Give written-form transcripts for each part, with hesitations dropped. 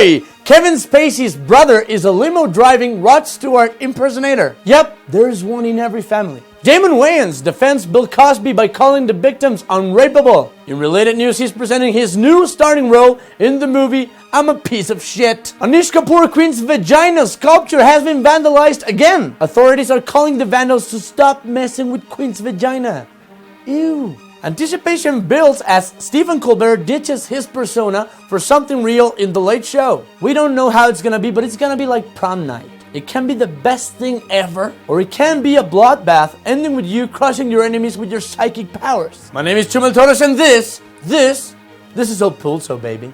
Boy! Kevin Spacey's brother is a limo-driving Rod Stewart impersonator. Yep, there's one in every family. Damon Wayans defends Bill Cosby by calling the victims unrapeable. In related news, he's presenting his new starting role in the movie I'm a Piece of Shit. Anish Kapoor Queen's vagina sculpture has been vandalized again. Authorities are calling the vandals to stop messing with Queen's vagina. Ew. Anticipation builds as Stephen Colbert ditches his persona for something real in The Late Show. We don't know how it's gonna be, but it's gonna be like prom night. It can be the best thing ever, or it can be a bloodbath ending with you crushing your enemies with your psychic powers. My name is Chumel Torres, and this is So Pulso, baby.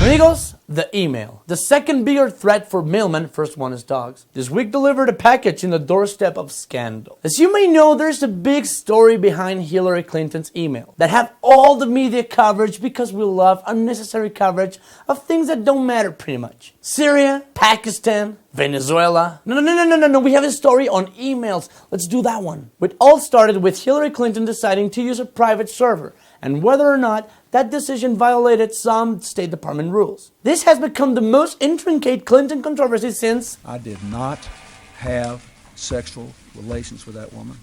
Amigos, the email. The second bigger threat for mailmen, first one is dogs, this week delivered a package in the doorstep of scandal. As you may know, there's a big story behind Hillary Clinton's email that have all the media coverage because we love unnecessary coverage of things that don't matter pretty much. Syria, Pakistan, Venezuela. No, we have a story on emails. Let's do that one. It all started with Hillary Clinton deciding to use a private server and whether or not that decision violated some State Department rules. This has become the most intricate Clinton controversy since I did not have sexual relations with that woman,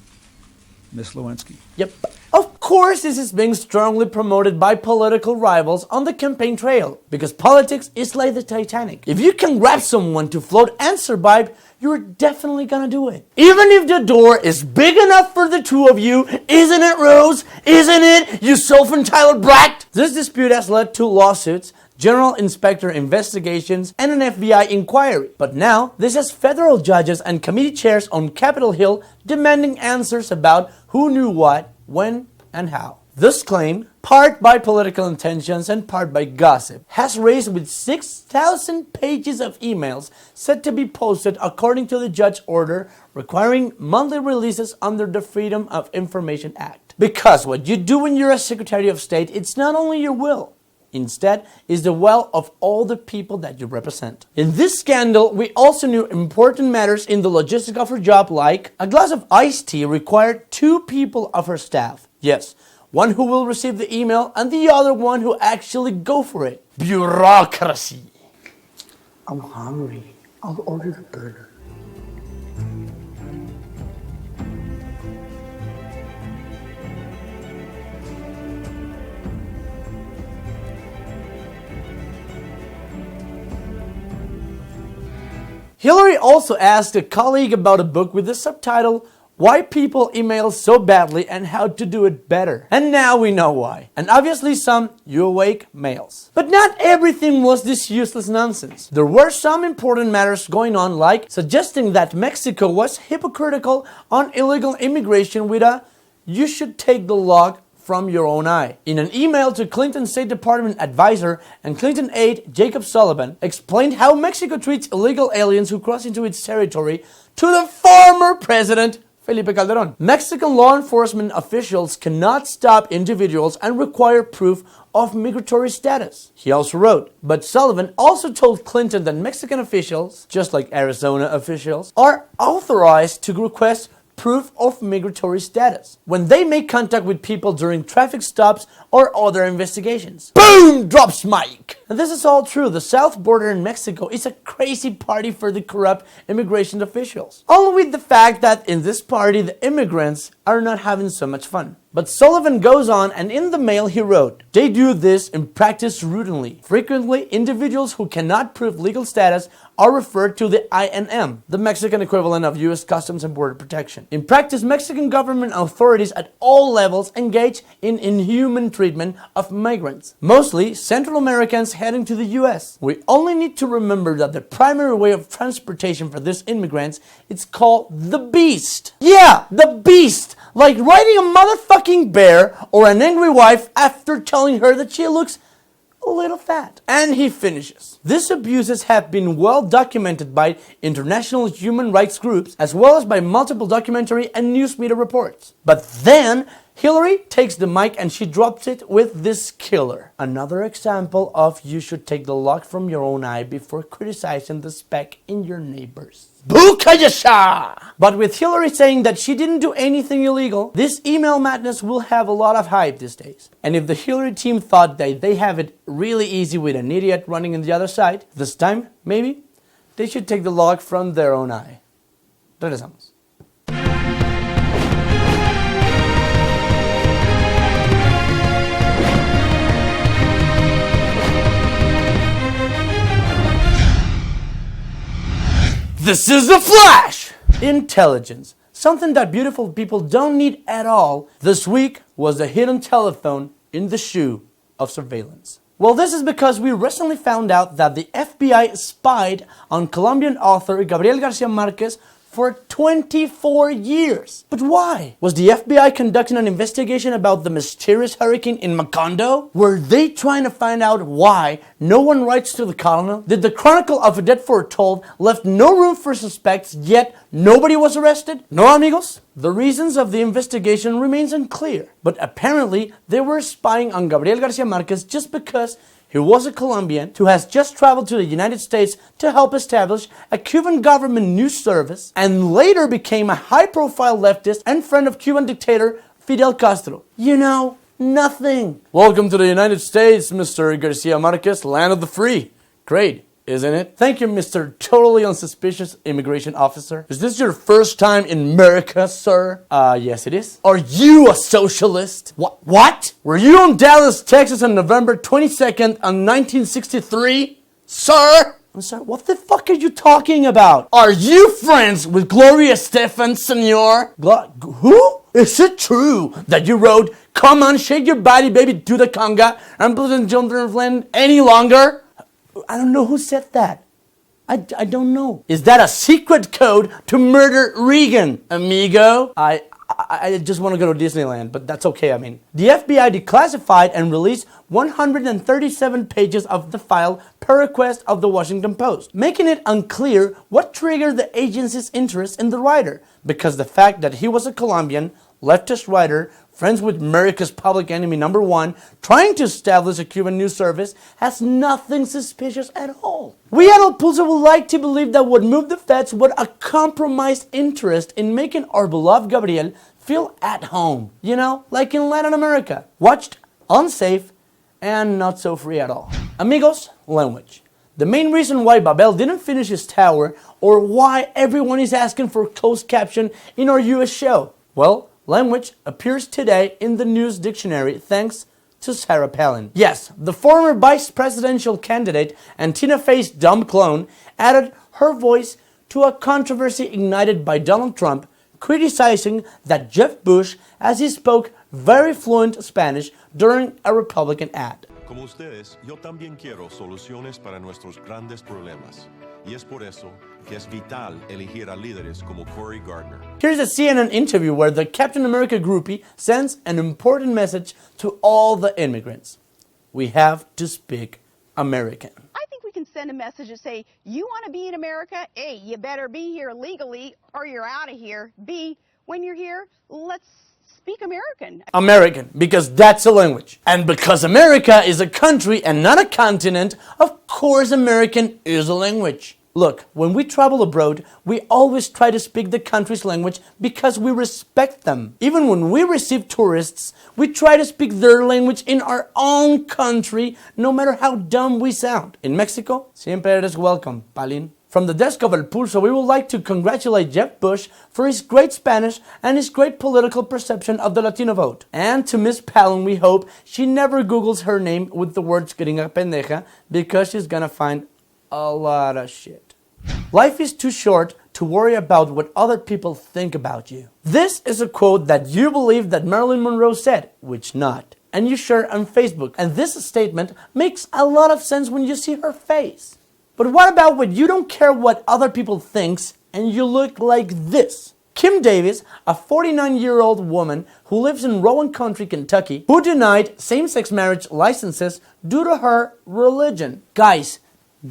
Miss Lewinsky. Yep. Of course, this is being strongly promoted by political rivals on the campaign trail because politics is like the Titanic. If you can grab someone to float and survive, you're definitely gonna do it. Even if the door is big enough for the two of you, isn't it, Rose? Isn't it, you self-entitled brat? This dispute has led to lawsuits, General Inspector investigations, and an FBI inquiry. But now, this has federal judges and committee chairs on Capitol Hill demanding answers about who knew what, when, and how. This claim, part by political intentions and part by gossip, has raised with 6,000 pages of emails set to be posted according to the judge order requiring monthly releases under the Freedom of Information Act. Because what you do when you're a Secretary of State, it's not only your will. Instead, is the will of all the people that you represent. In this scandal, we also knew important matters in the logistics of her job, like a glass of iced tea required 2 people of her staff. Yes, one who will receive the email and the other one who actually go for it. Bureaucracy. I'm hungry. I'll order the burger. Hillary also asked a colleague about a book with the subtitle, Why People Email So Badly and How to Do It Better. And now we know why. And obviously some you awake mails. But not everything was this useless nonsense. There were some important matters going on, like suggesting that Mexico was hypocritical on illegal immigration with a you should take the log from your own eye. In an email to Clinton State Department advisor and Clinton aide Jacob Sullivan explained how Mexico treats illegal aliens who cross into its territory to the former president Felipe Calderón. Mexican law enforcement officials cannot stop individuals and require proof of migratory status. He also wrote, but Sullivan also told Clinton that Mexican officials, just like Arizona officials, are authorized to request proof of migratory status when they make contact with people during traffic stops or other investigations. Boom! Drops mic! And this is all true. The south border in Mexico is a crazy party for the corrupt immigration officials. Only with the fact that in this party the immigrants are not having so much fun. But Sullivan goes on, and in the mail he wrote, they do this in practice routinely. Frequently, individuals who cannot prove legal status are referred to the INM, the Mexican equivalent of U.S. Customs and Border Protection. In practice, Mexican government authorities at all levels engage in inhuman treatment of migrants, mostly Central Americans heading to the U.S. We only need to remember that the primary way of transportation for these immigrants is called the beast. Yeah, the beast! Like riding a motherfucking bear or an angry wife after telling her that she looks a little fat. And he finishes. These abuses have been well documented by international human rights groups as well as by multiple documentary and news media reports. But then Hillary takes the mic and she drops it with this killer. Another example of you should take the log from your own eye before criticizing the speck in your neighbor's. Bukayasha! But with Hillary saying that she didn't do anything illegal, this email madness will have a lot of hype these days. And if the Hillary team thought that they have it really easy with an idiot running on the other side, this time, maybe, they should take the log from their own eye. Regresamos. This is the Flash! Intelligence. Something that beautiful people don't need at all. This week was the hidden telephone in the shoe of surveillance. Well, this is because we recently found out that the FBI spied on Colombian author Gabriel Garcia Marquez for 24 years. But why? Was the FBI conducting an investigation about the mysterious hurricane in Macondo? Were they trying to find out why no one writes to the colonel? Did the Chronicle of a Dead Foretold left no room for suspects, yet nobody was arrested? No, amigos? The reasons of the investigation remains unclear, but apparently they were spying on Gabriel Garcia Marquez just because he was a Colombian who has just traveled to the United States to help establish a Cuban government news service and later became a high-profile leftist and friend of Cuban dictator Fidel Castro. You know, nothing. Welcome to the United States, Mr. Garcia Marquez, land of the free. Great, isn't it? Thank you, Mr. Totally Unsuspicious Immigration Officer. Is this your first time in America, sir? Yes it is. Are you a socialist? What? Were you in Dallas, Texas on November 22nd on 1963? Sir? I'm sorry, what the fuck are you talking about? Are you friends with Gloria Estefan, senor? Who? Is it true that you wrote, "Come on, shake your body, baby, do the conga, and President John Flynn any longer"? I don't know who said that. I don't know. Is that a secret code to murder Reagan, amigo? I just want to go to Disneyland, but that's okay, I mean. The FBI declassified and released 137 pages of the file per request of the Washington Post, making it unclear what triggered the agency's interest in the writer, because the fact that he was a Colombian, leftist writer, friends with America's public enemy number one, trying to establish a Cuban news service, has nothing suspicious at all. We at El Pulso would like to believe that what moved the feds was a compromised interest in making our beloved Gabriel feel at home. You know, like in Latin America. Watched, unsafe, and not so free at all. Amigos, language. The main reason why Babel didn't finish his tower, or why everyone is asking for closed caption in our US show. Well, language appears today in the news dictionary thanks to Sarah Palin. Yes, the former vice presidential candidate and Tina Fey's dumb clone added her voice to a controversy ignited by Donald Trump, criticizing that Jeff Bush as he spoke very fluent Spanish during a Republican ad. Como ustedes, yo también quiero soluciones para nuestros grandes problemas. Y es por eso que es vital elegir a líderes como Cory Gardner. Here's a CNN interview where the Captain America groupie sends an important message to all the immigrants. We have to speak American. I think we can send a message to say, you want to be in America? A, you better be here legally or you're out of here. B, when you're here, let's speak American. American, because that's a language. And because America is a country and not a continent, of course American is a language. Look, when we travel abroad, we always try to speak the country's language because we respect them. Even when we receive tourists, we try to speak their language in our own country, no matter how dumb we sound. In Mexico, siempre eres welcome, Palin. From the desk of El Pulso, we would like to congratulate Jeff Bush for his great Spanish and his great political perception of the Latino vote. And to Miss Palin, we hope she never Googles her name with the words gringa pendeja, because she's gonna find a lot of shit. Life is too short to worry about what other people think about you. This is a quote that you believe that Marilyn Monroe said, which not, and you share on Facebook. And this statement makes a lot of sense when you see her face. But what about when you don't care what other people thinks and you look like this? Kim Davis, a 49-year-old woman who lives in Rowan Country, Kentucky, who denied same-sex marriage licenses due to her religion. Guys,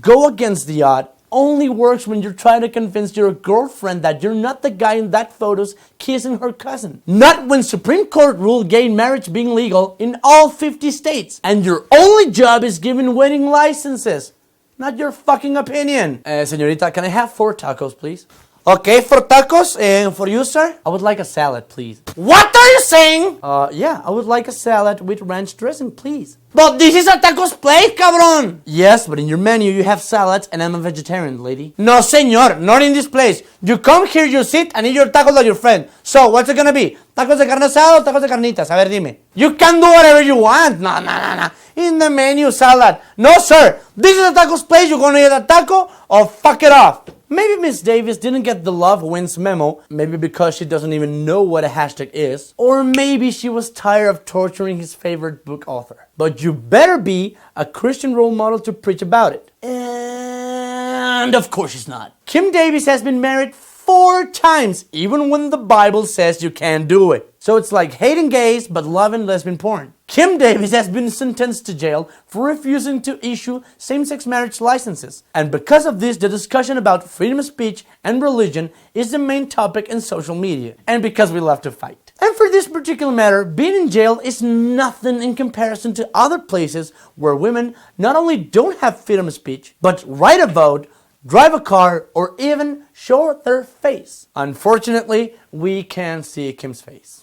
go against the odd only works when you're trying to convince your girlfriend that you're not the guy in that photos kissing her cousin. Not when Supreme Court ruled gay marriage being legal in all 50 states. And your only job is giving wedding licenses. Not your fucking opinion. Señorita, can I have 4 tacos, please? Okay, 4 tacos, and for you, sir? I would like a salad, please. What are you saying? Yeah, I would like a salad with ranch dressing, please. But this is a tacos place, cabrón! Yes, but in your menu you have salads, and I'm a vegetarian, lady. No, señor, not in this place. You come here, you sit, and eat your tacos like your friend. So, what's it gonna be? Tacos de carne asada o tacos de carnitas? A ver, dime. You can do whatever you want. No. In the menu, salad. No, sir. This is a tacos place. You're gonna eat a taco or fuck it off. Maybe Miss Davis didn't get the love wins memo, maybe because she doesn't even know what a hashtag is, or maybe she was tired of torturing his favorite book author. But you better be a Christian role model to preach about it. And of course she's not. Kim Davis has been married 4 times, even when the Bible says you can't do it. So it's like hating gays but loving lesbian porn. Kim Davis has been sentenced to jail for refusing to issue same-sex marriage licenses. And because of this, the discussion about freedom of speech and religion is the main topic in social media. And because we love to fight. And for this particular matter, being in jail is nothing in comparison to other places where women not only don't have freedom of speech, but write a vote, drive a car, or even show their face. Unfortunately, we can't see Kim's face.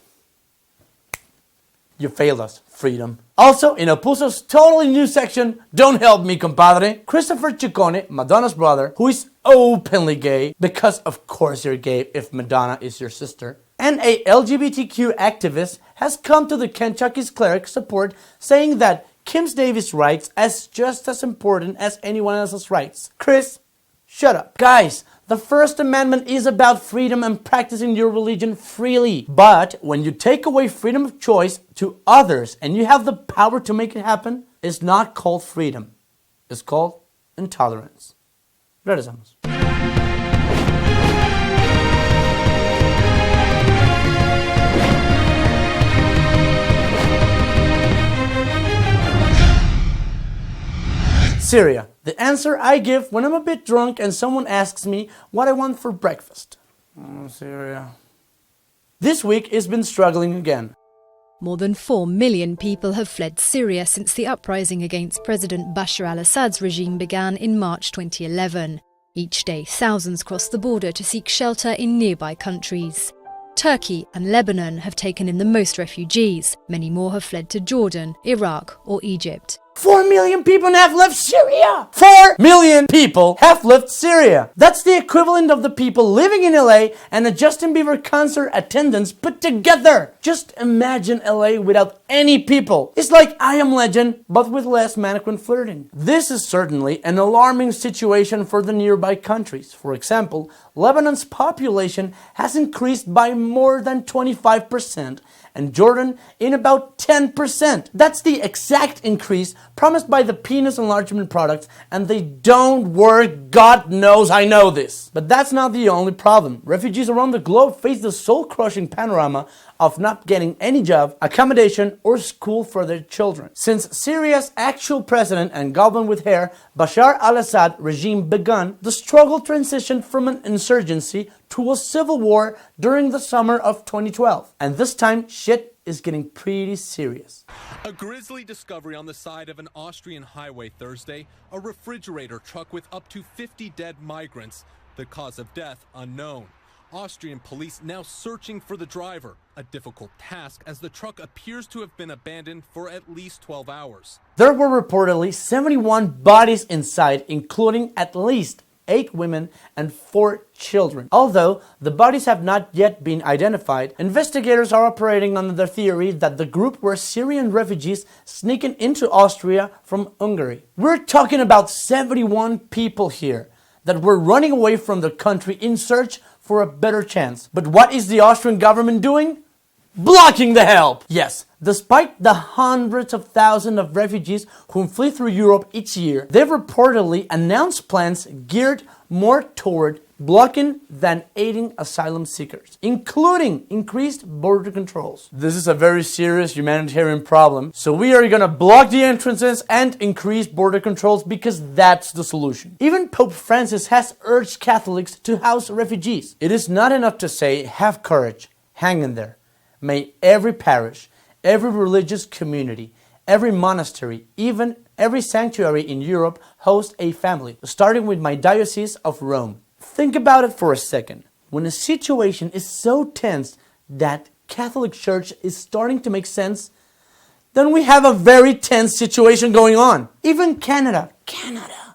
You failed us, freedom. Also, in Pulso's totally new section, Don't Help Me, Compadre, Christopher Ciccone, Madonna's brother, who is openly gay, because of course you're gay if Madonna is your sister, and a LGBTQ activist has come to the Kentucky's cleric support saying that Kim Davis' rights as just as important as anyone else's rights. Chris, shut up. Guys, the First Amendment is about freedom and practicing your religion freely. But when you take away freedom of choice to others and you have the power to make it happen, it's not called freedom. It's called intolerance. Regresamos. Syria. The answer I give when I'm a bit drunk and someone asks me what I want for breakfast. Syria. This week has been struggling again. More than 4 million people have fled Syria since the uprising against President Bashar al-Assad's regime began in March 2011. Each day, thousands cross the border to seek shelter in nearby countries. Turkey and Lebanon have taken in the most refugees. Many more have fled to Jordan, Iraq or Egypt. 4 million people have left Syria! 4 million people have left Syria! That's the equivalent of the people living in LA and a Justin Bieber concert attendance put together! Just imagine LA without any people. It's like I Am Legend, but with less mannequin flirting. This is certainly an alarming situation for the nearby countries. For example, Lebanon's population has increased by more than 25%, and Jordan in about 10%. That's the exact increase promised by the penis enlargement products, and they don't work. God knows I know this. But that's not the only problem. Refugees around the globe face the soul-crushing panorama of not getting any job, accommodation, or school for their children. Since Syria's actual president and goblin with hair, Bashar al-Assad regime begun, the struggle transitioned from an insurgency to a civil war during the summer of 2012. And this time, shit is getting pretty serious. A grisly discovery on the side of an Austrian highway Thursday, a refrigerator truck with up to 50 dead migrants. The cause of death unknown. Austrian police now searching for the driver, a difficult task as the truck appears to have been abandoned for at least 12 hours. There were reportedly 71 bodies inside, including at least 8 women and 4 children. Although the bodies have not yet been identified, investigators are operating under the theory that the group were Syrian refugees sneaking into Austria from Hungary. We're talking about 71 people here that were running away from the country in search for a better chance. But what is the Austrian government doing? Blocking the help! Yes, despite the hundreds of thousands of refugees who flee through Europe each year, they've reportedly announced plans geared more toward blocking than aiding asylum seekers, including increased border controls. This is a very serious humanitarian problem, so we are gonna block the entrances and increase border controls because that's the solution. Even Pope Francis has urged Catholics to house refugees. It is not enough to say, have courage, hang in there. May every parish, every religious community, every monastery, even every sanctuary in Europe host a family, starting with my Diocese of Rome. Think about it for a second. When a situation is so tense that Catholic Church is starting to make sense, then we have a very tense situation going on. Even Canada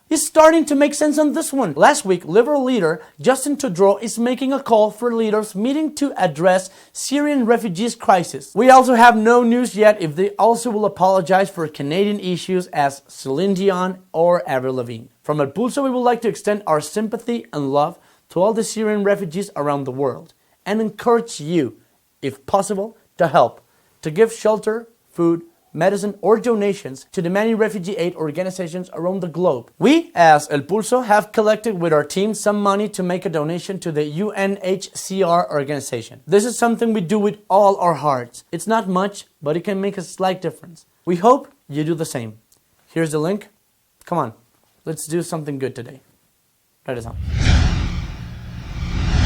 is starting to make sense on this one. Last week, Liberal leader Justin Trudeau is making a call for leaders meeting to address Syrian refugees crisis. We also have no news yet if they also will apologize for Canadian issues as Celine Dion or Avril Lavigne. From El Pulso, we would like to extend our sympathy and love to all the Syrian refugees around the world and encourage you, if possible, to help, to give shelter, food, medicine, or donations to the many refugee aid organizations around the globe. We, as El Pulso, have collected with our team some money to make a donation to the UNHCR organization. This is something we do with all our hearts. It's not much, but it can make a slight difference. We hope you do the same. Here's the link. Come on, let's do something good today. Write us on.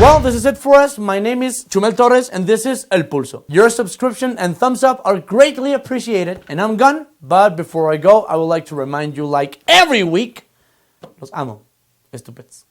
Well, this is it for us. My name is Chumel Torres, and this is El Pulso. Your subscription and thumbs up are greatly appreciated, and I'm gone. But before I go, I would like to remind you, like every week, los amo, estupids.